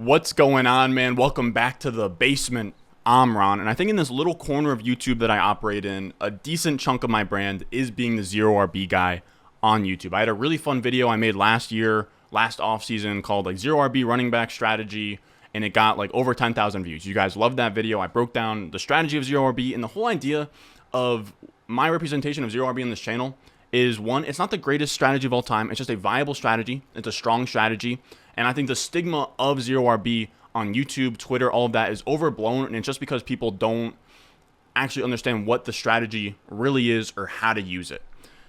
What's going on, man? Welcome back to the basement. I'm Ron, and I think in this little corner of YouTube that I operate in, a decent chunk of my brand is being the Zero RB guy on YouTube. I had a really fun video I made last offseason called like Zero RB running back strategy, and it got like over 10,000 views. You guys loved that video. I broke down the strategy of Zero RB, and the whole idea of my representation of Zero RB on this channel is one, it's not the greatest strategy of all time. It's just a viable strategy. It's a strong strategy. And I think the stigma of Zero RB on YouTube, Twitter, all of that is overblown. And it's just because people don't actually understand what the strategy really is or how to use it.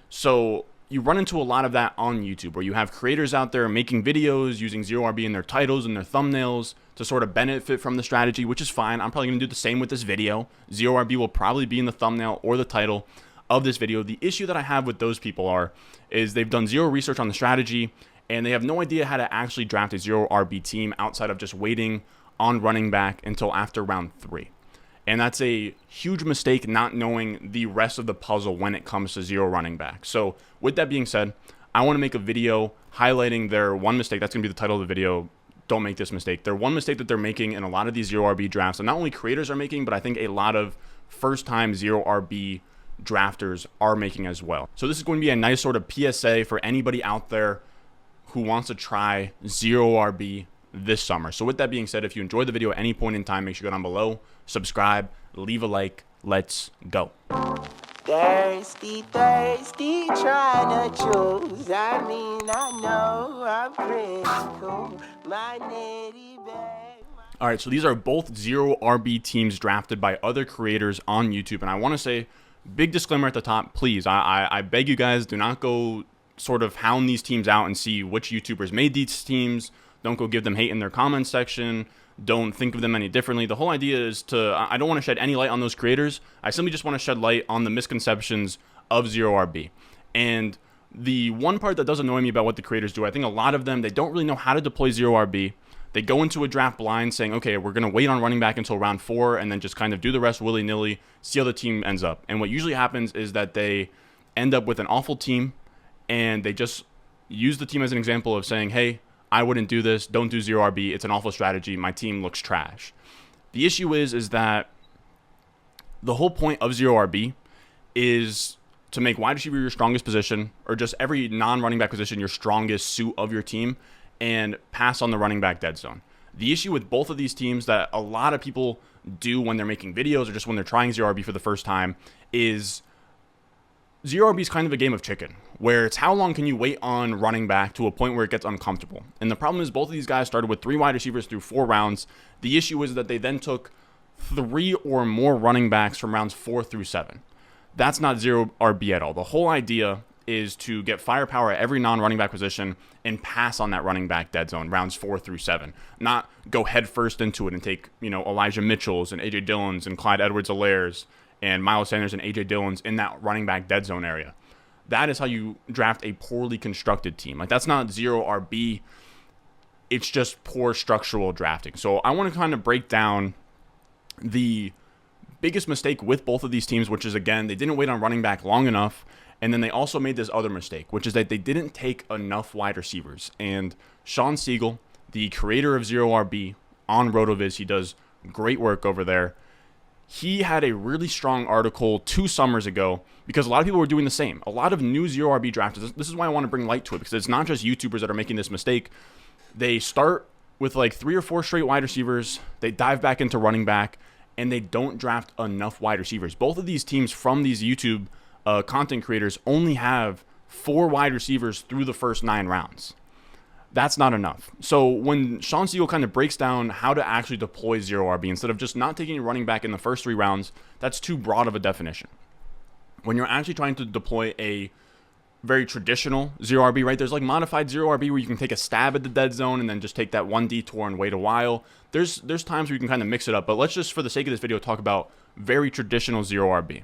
So you run into a lot of that on YouTube where you have creators out there making videos using Zero RB in their titles and their thumbnails to sort of benefit from the strategy, which is fine. I'm probably going to do the same with this video. Zero RB will probably be in the thumbnail or the title of this video. The issue that I have with those people is they've done zero research on the strategy and they have no idea how to actually draft a Zero RB team outside of just waiting on running back until after round 3. And that's a huge mistake, not knowing the rest of the puzzle when it comes to zero running back. So with that being said, I want to make a video highlighting their one mistake. That's going to be the title of the video. Don't make this mistake. Their one mistake that they're making in a lot of these Zero RB drafts, and not only creators are making, but I think a lot of first-time Zero RB drafters are making as well. So this is going to be a nice sort of PSA for anybody out there who wants to try Zero RB this summer. So with that being said, if you enjoyed the video at any point in time, make sure you go down below, subscribe, leave a like. Let's go. Thirsty, trying to choose. I know I'm critical. My nitty bag. All right, so these are both Zero RB teams drafted by other creators on YouTube. And I want to say, big disclaimer at the top, please, I beg you guys, do not go sort of hound these teams out and see which YouTubers made these teams. Don't go give them hate in their comments section. Don't think of them any differently. The whole idea is I don't want to shed any light on those creators. I simply just want to shed light on the misconceptions of Zero RB. And the one part that does annoy me about what the creators do, I think a lot of them, they don't really know how to deploy Zero RB. They go into a draft blind saying, okay, we're going to wait on running back until round 4 and then just kind of do the rest willy-nilly, see how the team ends up. And what usually happens is that they end up with an awful team and they just use the team as an example of saying, hey, I wouldn't do this. Don't do Zero RB. It's an awful strategy. My team looks trash. The issue is that the whole point of Zero RB is to make wide receiver your strongest position, or just every non-running back position your strongest suit of your team, and pass on the running back dead zone. The issue with both of these teams that a lot of people do when they're making videos or just when they're trying Zero RB for the first time is Zero RB is kind of a game of chicken, where it's how long can you wait on running back to a point where it gets uncomfortable. And the problem is both of these guys started with 3 wide receivers through 4 rounds. The issue is that they then took 3 or more running backs from rounds 4 through 7. That's not Zero RB at all. The whole idea is to get firepower at every non-running back position and pass on that running back dead zone, rounds 4 through 7. Not go head first into it and take, Elijah Mitchell's and A.J. Dillon's and Clyde Edwards-Helaire's and Miles Sanders and A.J. Dillon's in that running back dead zone area. That is how you draft a poorly constructed team. Like, that's not Zero RB. It's just poor structural drafting. So I want to kind of break down the biggest mistake with both of these teams, which is, again, they didn't wait on running back long enough. And then they also made this other mistake, which is that they didn't take enough wide receivers. And Shawn, Siegele, the creator of Zero RB on RotoViz, he does great work over there. He had a really strong article 2 summers ago because a lot of people were doing the same. A lot of new Zero RB drafters. This is why I want to bring light to it, because it's not just YouTubers that are making this mistake. They start with like 3 or 4 straight wide receivers. They dive back into running back, and they don't draft enough wide receivers. Both of these teams from these YouTube content creators only have 4 wide receivers through the first 9 rounds. That's not enough. So when Shawn Siegele kind of breaks down how to actually deploy Zero RB, instead of just not taking a running back in the first 3 rounds, that's too broad of a definition. When you're actually trying to deploy a very traditional Zero RB, right? There's like modified Zero RB where you can take a stab at the dead zone and then just take that one detour and wait a while. There's times where you can kind of mix it up, but let's just, for the sake of this video, talk about very traditional Zero RB.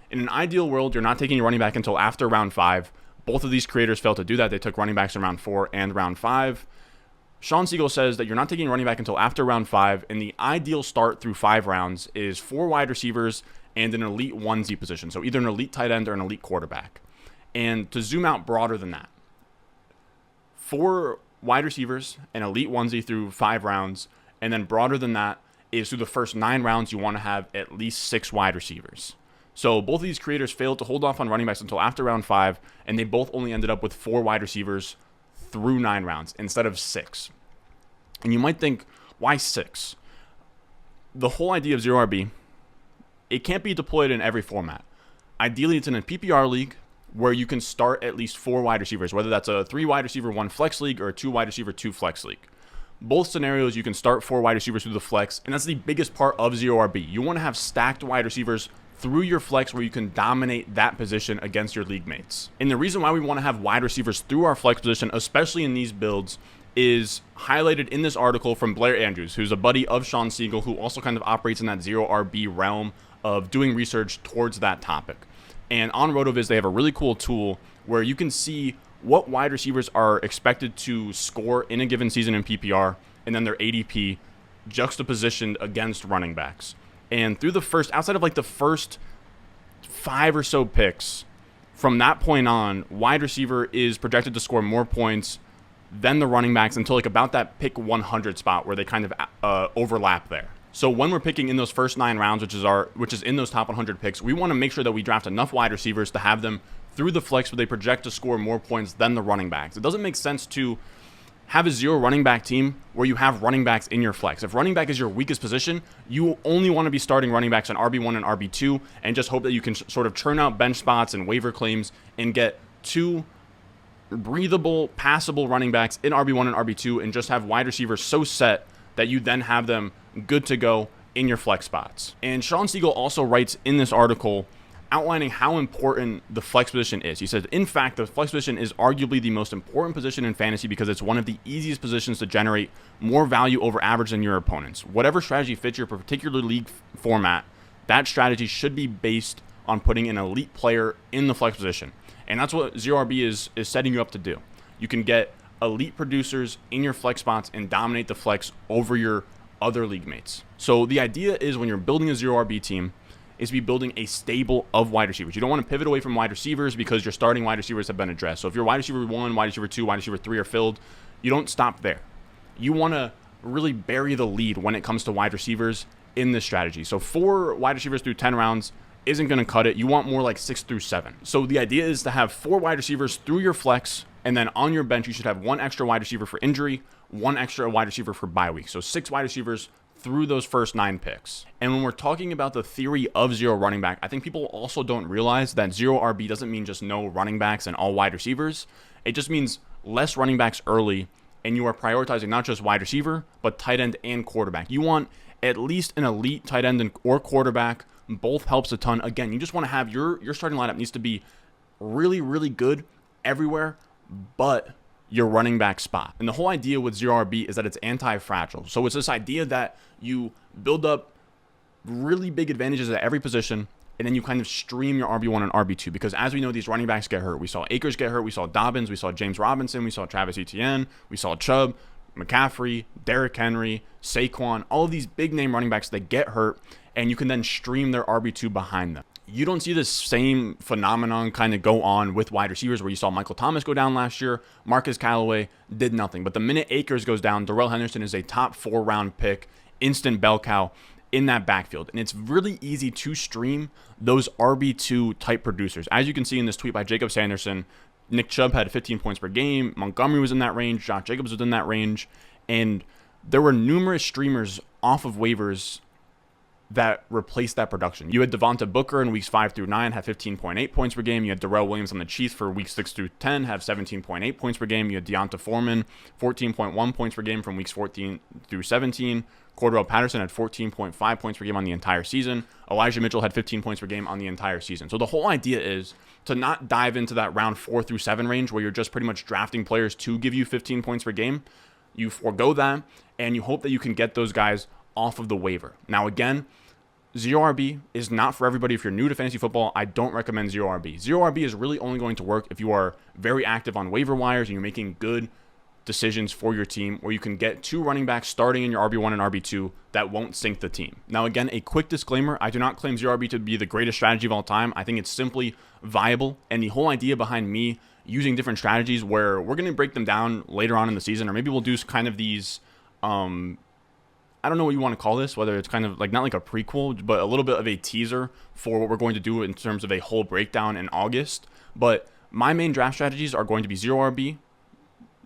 In an ideal world, you're not taking your running back until after round 5. Both of these creators failed to do that. They took running backs in round 4 and round 5. Shawn Siegele says that you're not taking running back until after round 5, and the ideal start through 5 rounds is 4 wide receivers and an elite onesie position. So either an elite tight end or an elite quarterback. And to zoom out broader than that, 4 wide receivers, an elite onesie through 5 rounds, And then broader than that is through the first 9 rounds, you want to have at least 6 wide receivers. So both of these creators failed to hold off on running backs until after round 5, and they both only ended up with 4 wide receivers through 9 rounds instead of 6. And you might think, why 6? The whole idea of zero RB, it can't be deployed in every format. Ideally, it's in a PPR league where you can start at least 4 wide receivers, whether that's a 3 wide receiver, 1 flex league, or a 2 wide receiver, 2 flex league. Both scenarios, you can start 4 wide receivers through the flex, and that's the biggest part of zero RB. You want to have stacked wide receivers through your flex where you can dominate that position against your league mates. And the reason why we want to have wide receivers through our flex position, especially in these builds, is highlighted in this article from Blair Andrews, who's a buddy of Shawn Siegele, who also kind of operates in that zero RB realm of doing research towards that topic. And on RotoViz, they have a really cool tool where you can see what wide receivers are expected to score in a given season in PPR, and then their ADP juxtapositioned against running backs. And through the first, outside of like the first 5 or so picks, from that point on, wide receiver is projected to score more points than the running backs until like about that pick 100 spot where they kind of overlap there. So when we're picking in those first 9 rounds, which is in those top 100 picks, we want to make sure that we draft enough wide receivers to have them through the flex where they project to score more points than the running backs. It doesn't make sense to have a 0 running back team where you have running backs in your flex. If running back is your weakest position, you only want to be starting running backs on RB1 and RB2 and just hope that you can sort of churn out bench spots and waiver claims and get 2 breathable, passable running backs in RB1 and RB2 and just have wide receivers so set that you then have them good to go in your flex spots. And Shawn Siegele also writes in this article outlining how important the flex position is. He says, in fact, the flex position is arguably the most important position in fantasy because it's one of the easiest positions to generate more value over average than your opponents. Whatever strategy fits your particular league format, that strategy should be based on putting an elite player in the flex position. And that's what zero RB is setting you up to do. You can get elite producers in your flex spots and dominate the flex over your other league mates. So the idea is when you're building a zero RB team, is to be building a stable of wide receivers. You don't want to pivot away from wide receivers because your starting wide receivers have been addressed. So if your wide receiver 1, wide receiver 2, wide receiver 3 are filled, you don't stop there. You want to really bury the lead when it comes to wide receivers in this strategy. So 4 wide receivers through 10 rounds isn't going to cut it. You want more like 6 through 7. So the idea is to have 4 wide receivers through your flex, and then on your bench, you should have 1 extra wide receiver for injury, 1 extra wide receiver for bye week. So 6 wide receivers through those first 9 picks. And when we're talking about the theory of 0 running back, I think people also don't realize that 0 RB doesn't mean just no running backs and all wide receivers. It just means less running backs early, and you are prioritizing not just wide receiver, but tight end and quarterback. You want at least an elite tight end or quarterback. Both helps a ton. Again, you just want to have your starting lineup needs to be really, really good everywhere, but your running back spot. And the whole idea with 0 RB is that it's anti-fragile. So it's this idea that you build up really big advantages at every position, and then you kind of stream your RB1 and RB2, because as we know, these running backs get hurt. We saw Akers get hurt. We saw Dobbins. We saw James Robinson. We saw Travis Etienne. We saw Chubb, McCaffrey, Derrick Henry, Saquon. All of these big name running backs, they get hurt, and you can then stream their RB2 behind them. You don't see this same phenomenon kind of go on with wide receivers where you saw Michael Thomas go down last year. Marcus Callaway did nothing. But the minute Akers goes down, Darrell Henderson is a top 4-round pick, instant bell cow in that backfield. And it's really easy to stream those RB2 type producers. As you can see in this tweet by Jacob Sanderson, Nick Chubb had 15 points per game. Montgomery was in that range. Josh Jacobs was in that range. And there were numerous streamers off of waivers that replaced that production. You had Devonta Booker in weeks 5 through 9 have 15.8 points per game. You had Darrell Williams on the Chiefs for weeks 6 through 10 have 17.8 points per game. You had Deonta Foreman 14.1 points per game from weeks 14 through 17. Cordell Patterson had 14.5 points per game on the entire season. Elijah Mitchell had 15 points per game on the entire season. So the whole idea is to not dive into that round 4 through 7 range where you're just pretty much drafting players to give you 15 points per game. You forego that, and you hope that you can get those guys off of the waiver. Now, again, 0 RB is not for everybody. If you're new to fantasy football, I don't recommend 0 RB. 0 RB is really only going to work if you are very active on waiver wires and you're making good decisions for your team where you can get 2 running backs starting in your RB1 and RB2 that won't sink the team. Now, again, a quick disclaimer, I do not claim 0 RB to be the greatest strategy of all time. I think it's simply viable, and the whole idea behind me using different strategies where we're going to break them down later on in the season, or maybe we'll do kind of these I don't know what you want to call this, whether it's kind of like not like a prequel, but a little bit of a teaser for what we're going to do in terms of a whole breakdown in August. But my main draft strategies are going to be 0 RB,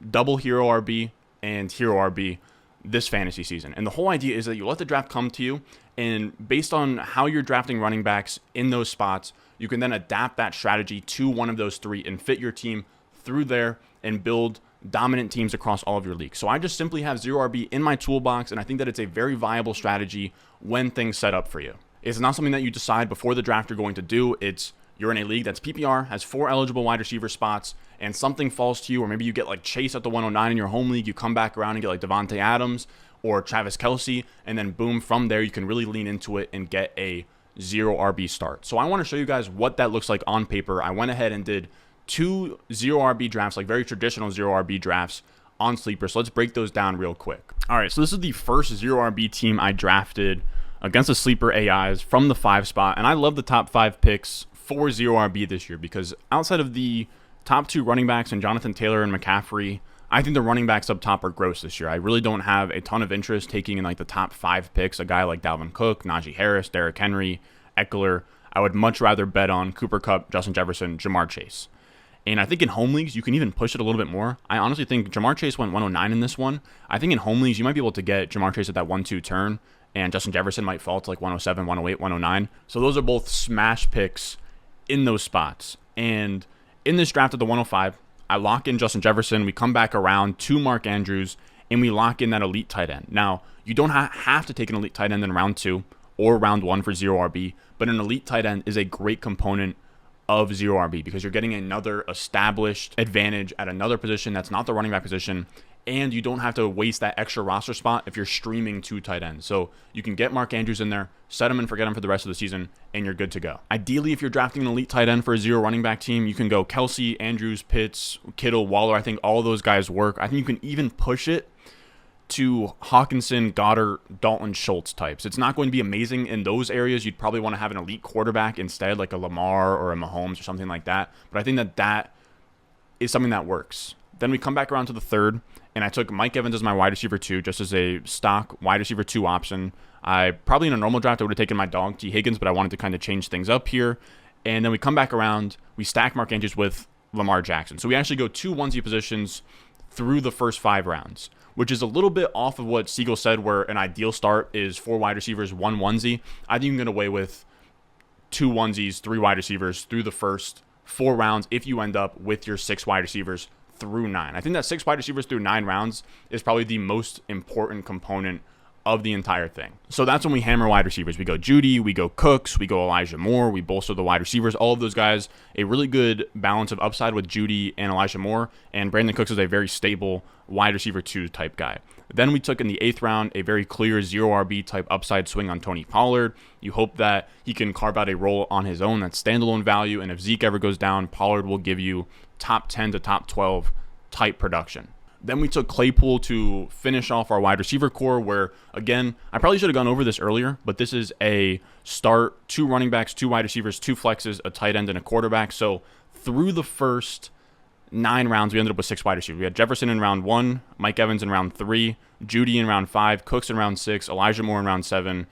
double hero RB, and hero RB this fantasy season. And the whole idea is that you let the draft come to you, and based on how you're drafting running backs in those spots, you can then adapt that strategy to one of those three and fit your team through there and build dominant teams across all of your leagues. So I just simply have 0 RB in my toolbox, and I think that it's a very viable strategy when things set up for you. It's not something that you decide before the draft you're going to do. It's you're in a league that's PPR, has 4 eligible wide receiver spots, and something falls to you, or maybe you get like Chase at the 109 in your home league, you come back around and get like Devontae Adams or Travis Kelce, and then boom, from there you can really lean into it and get a 0 RB start. So I want to show you guys what that looks like on paper. I went ahead and did 2 0 RB drafts, like very traditional 0 RB drafts on Sleeper. So let's break those down real quick. All right, so this is the first 0 RB team I drafted against the Sleeper AIs from the 5 spot, and I love the top 5 picks for 0 RB this year because outside of the top 2 running backs and Jonathan Taylor and McCaffrey, I think the running backs up top are gross this year. I really don't have a ton of interest taking in like the top 5 picks, a guy like Dalvin Cook, Najee Harris, Derrick Henry, Eckler. I would much rather bet on Cooper Kupp, Justin Jefferson, Jamar Chase. And I think in home leagues, you can even push it a little bit more. I honestly think Jamar Chase went 109 in this one. I think in home leagues, you might be able to get Jamar Chase at that 1-2 turn, and Justin Jefferson might fall to like 107, 108, 109. So those are both smash picks in those spots. And in this draft at the 105, I lock in Justin Jefferson. We come back around to Mark Andrews, and we lock in that elite tight end. Now, you don't have to take an elite tight end in round 2 or round 1 for 0 RB, but an elite tight end is a great component of 0 RB because you're getting another established advantage at another position that's not the running back position, and you don't have to waste that extra roster spot if you're streaming 2 tight ends. So you can get Mark Andrews in there, set him and forget him for the rest of the season, and you're good to go. Ideally, if you're drafting an elite tight end for a 0 running back team, you can go Kelce, Andrews, Pitts, Kittle, Waller. I think all those guys work. I think you can even push it to Hawkinson, Goddard, Dalton, Schultz types. It's not going to be amazing in those areas. You'd probably want to have an elite quarterback instead, like a Lamar or a Mahomes or something like that. But I think that is something that works. Then we come back around to the 3rd, and I took Mike Evans as my wide receiver 2, just as a stock wide receiver 2 option. I probably in a normal draft, I would have taken my dog, T. Higgins, but I wanted to kind of change things up here. And then we come back around, we stack Mark Andrews with Lamar Jackson. So we actually go 2 onesie positions through the first 5 rounds, which is a little bit off of what Siegele said, where an ideal start is 4 wide receivers, 1 onesie. I think you can get away with 2 onesies, 3 wide receivers through the first 4 rounds if you end up with your 6 wide receivers through 9. I think that 6 wide receivers through 9 rounds is probably the most important component of the entire thing. So that's when we hammer wide receivers. We go Judy, we go Cooks, we go Elijah Moore, we bolster the wide receivers, all of those guys, a really good balance of upside with Judy and Elijah Moore, and Brandon Cooks is a very stable wide receiver 2 type guy. Then we took in the 8th round a very clear 0 RB type upside swing on Tony Pollard. You hope that he can carve out a role on his own that's standalone value, and if Zeke ever goes down, Pollard will give you top 10 to top 12 type production. Then we took Claypool to finish off our wide receiver core, where, again, I probably should have gone over this earlier, but this is a start, 2 running backs, 2 wide receivers, 2 flexes, a tight end, and a quarterback. So through the first 9 rounds, we ended up with 6 wide receivers. We had Jefferson in round 1, Mike Evans in round 3, Judy in round 5, Cooks in round 6, Elijah Moore in round 7,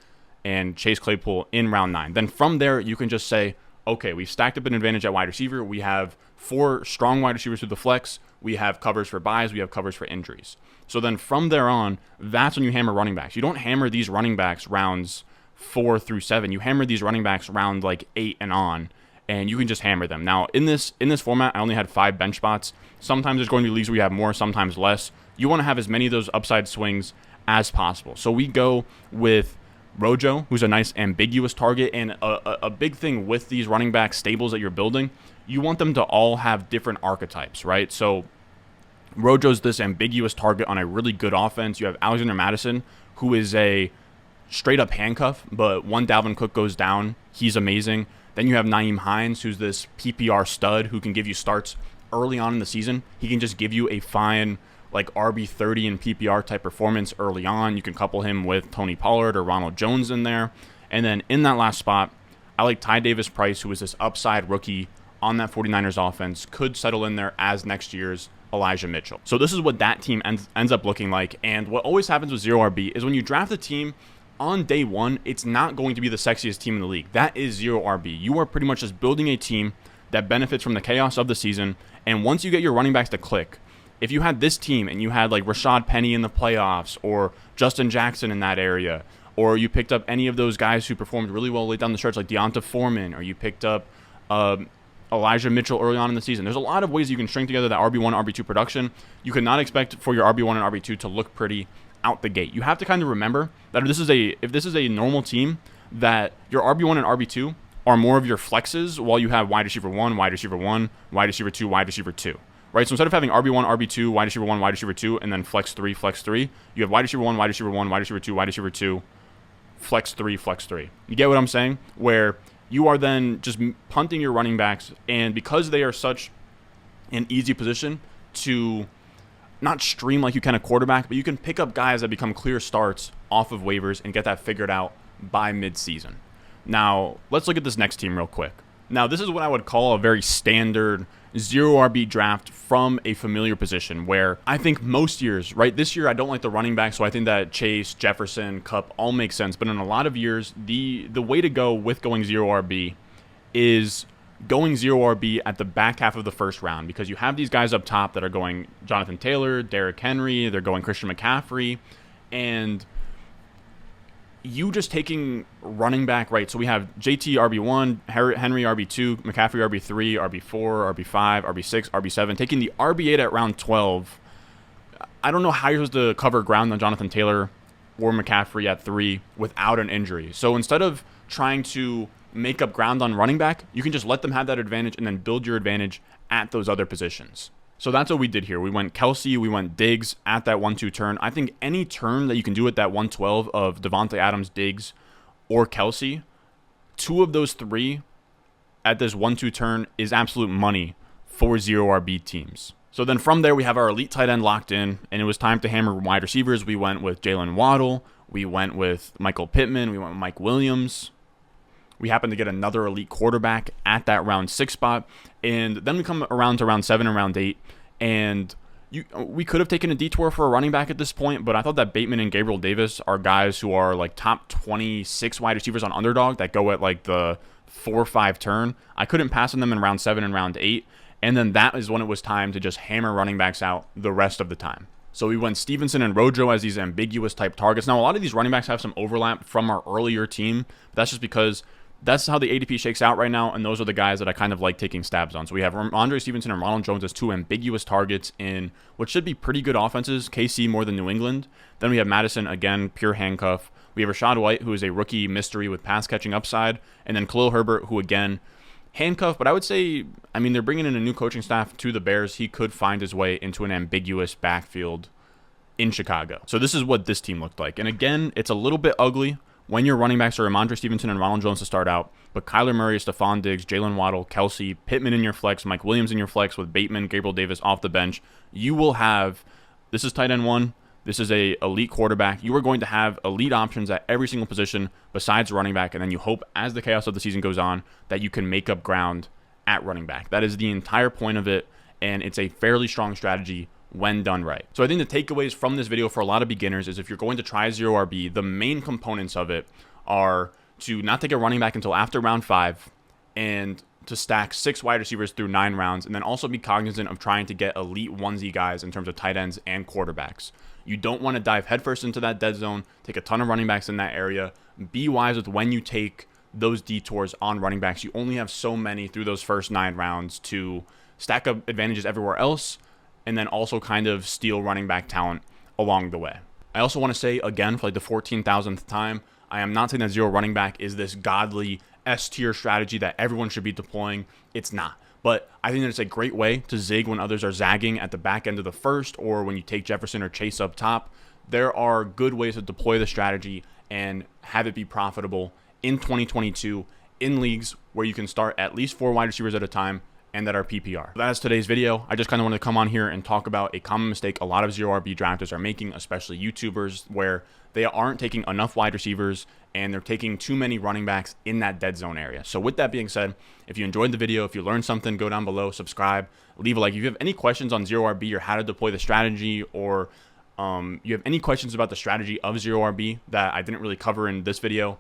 and Chase Claypool in round 9. Then from there, you can just say, okay, we've stacked up an advantage at wide receiver. We have 4 strong wide receivers through the flex. We have covers for buys. We have covers for injuries. So then from there on, that's when you hammer running backs. You don't hammer these running backs rounds 4 through 7. You hammer these running backs round like 8 and on, and you can just hammer them. Now, in this format, I only had 5 bench spots. Sometimes there's going to be leagues where you have more, sometimes less. You want to have as many of those upside swings as possible. So we go with Rojo, who's a nice ambiguous target, and a big thing with these running back stables that you're building, you want them to all have different archetypes, right? So Rojo's this ambiguous target on a really good offense. You have Alexander Madison, who is a straight-up handcuff, but one Dalvin Cook goes down, he's amazing. Then you have Nyheim Hines, who's this PPR stud who can give you starts early on in the season. He can just give you a fine like RB30 and PPR type performance early on. You can couple him with Tony Pollard or Ronald Jones in there. And then in that last spot, I like Ty Davis-Price, who is this upside rookie on that 49ers offense, could settle in there as next year's Elijah Mitchell. So this is what that team ends up looking like. And what always happens with 0RB is when you draft a team on day one, it's not going to be the sexiest team in the league. That is 0RB. You are pretty much just building a team that benefits from the chaos of the season. And once you get your running backs to click, if you had this team and you had like Rashad Penny in the playoffs or Justin Jackson in that area, or you picked up any of those guys who performed really well late down the stretch like Deonta Foreman, or you picked up Elijah Mitchell early on in the season. There's a lot of ways you can string together that RB1, RB2 production. You cannot expect for your RB1 and RB2 to look pretty out the gate. You have to kind of remember that if this is a normal team, that your RB1 and RB2 are more of your flexes while you have wide receiver 1, wide receiver 1, wide receiver 2, wide receiver 2. Right? So instead of having RB1, RB2, wide receiver 1, wide receiver 2, and then flex 3, you have wide receiver 1, wide receiver 1, wide receiver 2, wide receiver 2, flex 3, flex 3. You get what I'm saying? Where you are then just punting your running backs, and because they are such an easy position to not stream like you can a quarterback, but you can pick up guys that become clear starts off of waivers and get that figured out by mid-season. Now, let's look at this next team real quick. Now, this is what I would call a very standard 0RB draft from a familiar position where I think most years, right? This year, I don't like the running back, so I think that Chase, Jefferson, Kupp all make sense. But in a lot of years, the way to go with going 0RB is going 0RB at the back half of the first round, because you have these guys up top that are going Jonathan Taylor, Derrick Henry, they're going Christian McCaffrey, and you just taking running back, right? So we have JT RB1, Henry RB2, McCaffrey RB3, RB4, RB5, RB6, RB7, taking the RB8 at round 12. I don't know how you're supposed to cover ground on Jonathan Taylor or McCaffrey at 3 without an injury. So instead of trying to make up ground on running back, you can just let them have that advantage and then build your advantage at those other positions. So that's what we did here. We went Kelsey, we went Diggs at that 1-2 turn. I think any turn that you can do at that 112 of Devontae Adams, Diggs, or Kelsey, 2 of those 3 at this 1-2 turn is absolute money for 0RB teams. So then from there, we have our elite tight end locked in, and it was time to hammer wide receivers. We went with Jalen Waddle. We went with Michael Pittman. We went with Mike Williams. We happened to get another elite quarterback at that round 6 spot. And then we come around to round 7 and round 8. And we could have taken a detour for a running back at this point, but I thought that Bateman and Gabriel Davis are guys who are like top 26 wide receivers on Underdog that go at like the 4 or 5 turn. I couldn't pass on them in round 7 and round 8. And then that is when it was time to just hammer running backs out the rest of the time. So we went Stevenson and Rojo as these ambiguous type targets. Now, a lot of these running backs have some overlap from our earlier team, but that's just because that's how the ADP shakes out right now, and those are the guys that I kind of like taking stabs on. So we have Andre Stevenson and Ronald Jones as 2 ambiguous targets in what should be pretty good offenses, KC more than New England. Then we have Madison, again, pure handcuff. We have Rachaad White, who is a rookie mystery with pass-catching upside. And then Khalil Herbert, who, again, handcuff. But I would say, I mean, they're bringing in a new coaching staff to the Bears. He could find his way into an ambiguous backfield in Chicago. So this is what this team looked like. And again, it's a little bit ugly when your running backs are Ramondre Stevenson and Ronald Jones to start out, but Kyler Murray, Stephon Diggs, Jalen Waddle, Kelsey, Pittman in your flex, Mike Williams in your flex with Bateman, Gabriel Davis off the bench, you will have, this is tight end 1, this is a elite quarterback. You are going to have elite options at every single position besides running back, and then you hope as the chaos of the season goes on that you can make up ground at running back. That is the entire point of it, and it's a fairly strong strategy when done right. So I think the takeaways from this video for a lot of beginners is if you're going to try 0RB, the main components of it are to not take a running back until after round 5 and to stack 6 wide receivers through 9 rounds, and then also be cognizant of trying to get elite onesie guys in terms of tight ends and quarterbacks. You don't want to dive headfirst into that dead zone, take a ton of running backs in that area. Be wise with when you take those detours on running backs. You only have so many through those first 9 rounds to stack up advantages everywhere else, and then also kind of steal running back talent along the way. I also want to say, again, for like the 14,000th time, I am not saying that 0 running back is this godly S-tier strategy that everyone should be deploying. It's not. But I think that it's a great way to zig when others are zagging at the back end of the first, or when you take Jefferson or Chase up top. There are good ways to deploy the strategy and have it be profitable in 2022 in leagues where you can start at least 4 wide receivers at a time and that are PPR. That is today's video. I just kind of wanted to come on here and talk about a common mistake a lot of 0RB drafters are making, especially YouTubers, where they aren't taking enough wide receivers and they're taking too many running backs in that dead zone area. So with that being said, if you enjoyed the video, if you learned something, go down below, subscribe, leave a like. If you have any questions on 0RB or how to deploy the strategy, or you have any questions about the strategy of 0RB that I didn't really cover in this video,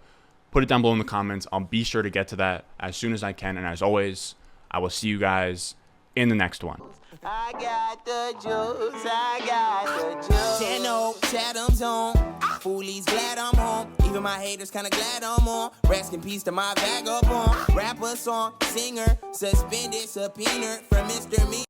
put it down below in the comments. I'll be sure to get to that as soon as I can. And as always, I will see you guys in the next one. I got the juice, I got the juice. 10-0, Chatham's on. Foolies glad I'm home. Even my haters kinda glad I'm on. Rest in peace to my vagabond. Rapper song, singer, suspended, subpoena from Mr. Me.